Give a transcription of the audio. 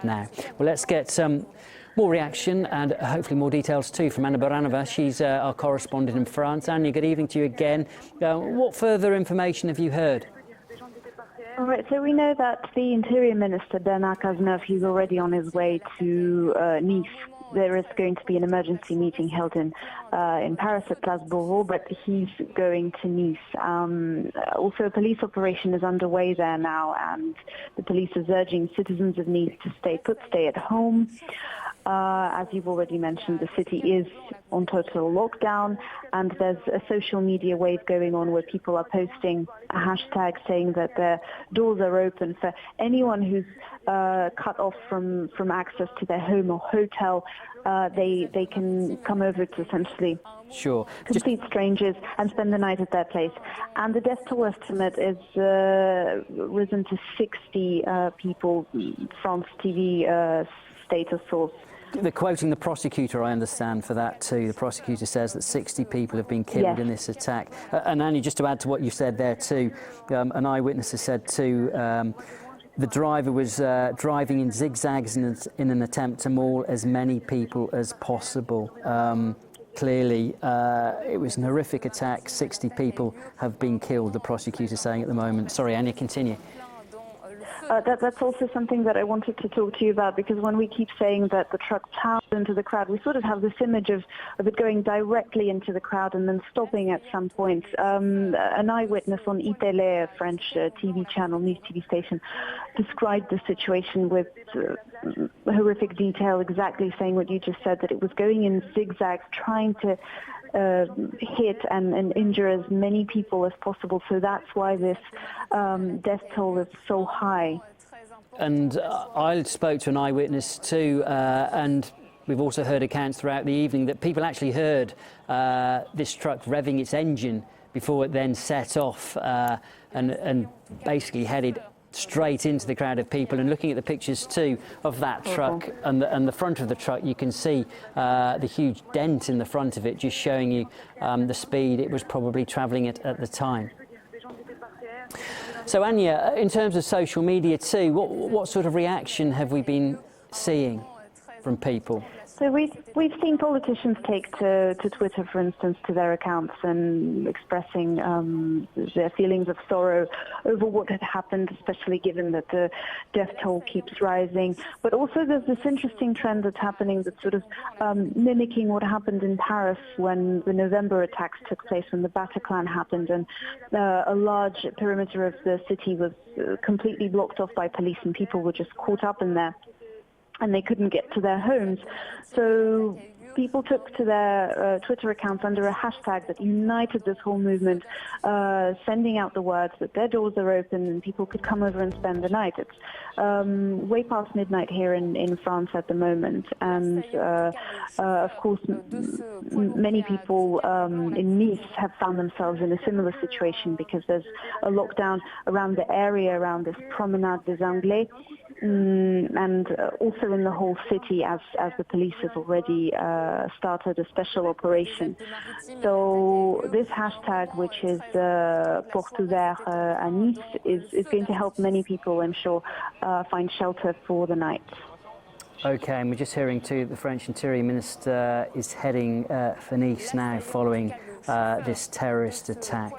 now. Well, let's get some more reaction and hopefully more details too from Anna Baranova. She's our correspondent in France. Anya, good evening to you again. What further information have you heard? All right, so we know that the Interior Minister, Bernard Cazeneuve, he's already on his way to Nice. There is going to be an emergency meeting held in Paris at Place Beauvau, but he's going to Nice. Also, a police operation is underway there now, and the police is urging citizens of Nice to stay put, stay at home. As you've already mentioned, the city is on total lockdown, and there's a social media wave going on where people are posting a hashtag saying that their doors are open for anyone who's cut off from access to their home or hotel. They can come over to essentially complete strangers and spend the night at their place. And the death toll estimate is risen to 60 people. France TV status source. They're quoting the prosecutor, I understand, for that too. The prosecutor says that 60 people have been killed in this attack. And Annie, just to add to what you said there too, an eyewitness has said too, the driver was driving in zigzags in an attempt to maul as many people as possible. Clearly, it was an horrific attack. 60 people have been killed, the prosecutor saying at the moment. Sorry, Anya, continue. That's also something that I wanted to talk to you about, because when we keep saying that the truck plowed into the crowd, we sort of have this image of it going directly into the crowd and then stopping at some point. An eyewitness on iTélé, a French TV channel, news TV station, described the situation with horrific detail, exactly saying what you just said, that it was going in zigzags, trying to hit and injure as many people as possible. So that's why this death toll is so high. And I spoke to an eyewitness too, and we've also heard accounts throughout the evening that people actually heard this truck revving its engine before it then set off and basically headed straight into the crowd of people. And looking at the pictures too of that truck and the front of the truck, you can see the huge dent in the front of it, just showing you the speed it was probably travelling at the time. So Anya, in terms of social media too, what sort of reaction have we been seeing from people? So we've seen politicians take to Twitter, for instance, to their accounts and expressing their feelings of sorrow over what had happened, especially given that the death toll keeps rising. But also there's this interesting trend that's happening that's sort of mimicking what happened in Paris when the November attacks took place, when the Bataclan happened, and a large perimeter of the city was completely blocked off by police and people were just caught up in there, and they couldn't get to their homes. So people took to their Twitter accounts under a hashtag that united this whole movement, sending out the words that their doors are open and people could come over and spend the night. It's way past midnight here in France at the moment. And of course, many people in Nice have found themselves in a similar situation, because there's a lockdown around the area, around this Promenade des Anglais, and also in the whole city, as the police have already started a special operation. So this hashtag, which is Porte Ouverte à Nice, is going to help many people, I'm sure, find shelter for the night. Okay, and we're just hearing too the French Interior Minister is heading for Nice now following this terrorist attack.